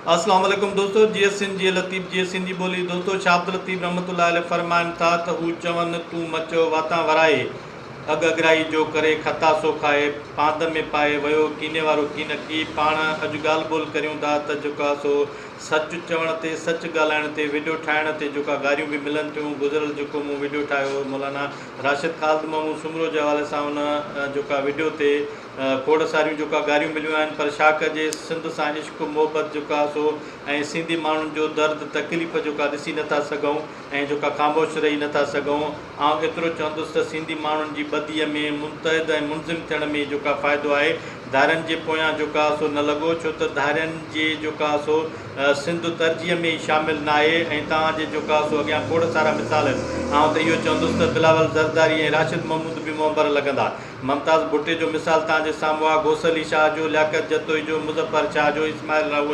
अस्सलाम वालेकुम दोस्तों। जीएस सिंध जी लतीफ़ जीएस सिंधी बोली दोस्तों। शाह अब्दुल लतीफ़ रहमतुल्लाह अलैह फरमाइनि था त हू चवनि तूं मचो वाता वराए, अग अगराई जो करे खता सो खाए, पांद में पाए वियो कीने वारो कीन की। पाण अॼु ॻाल्हि ॿोल करियूं था त जेको आहे सो सच चवण ते, सच ॻाल्हाइण ते, वीडियो ठाहिण ते जेका गारियूं बि मिलनि थियूं। गुज़िरियल जेको मूं वीडियो ठाहियो मौलाना राशिद ख़ालिद महमूद सुमरो जे हवाले सां उन जेका वीडियो ते खोड़ सारियूं जेका गारियूं मिलियूं आहिनि। पर छा कजे, सिंध सां इश्क मोहबत जेका आहे सो ऐं सिंधी माण्हुनि जो दर्द तकलीफ़ जेका ॾिसी नथा सघूं ऐं जेका ख़ामोश रही नथा सघूं। ऐं एतिरो चवंदुसि त सिंधी माण्हुनि जी बदीअ में मुतहद ऐं मुनज़िम थियण में जेका फ़ाइदो आहे, धारियुनि जे पोयां जेका सो न लॻो, छो त धारियुनि जे जेका सो सिंध तरजीह में ई शामिलु न आहे। ऐं तव्हांजे जेका सो अॻियां खोड़ सारा मिसाल आहिनि। ऐं त इहो चवंदुसि त बिलावल ज़रदारी ऐं राशिद महमूद बि मुंबर लॻंदा। मुमताज़ भुट्टे जो मिसाल तव्हांजे साम्हूं आहे। गोसली शाह जो, लियाकत जतोई जो, मुज़फ़र शाह जो, इस्माइल रावत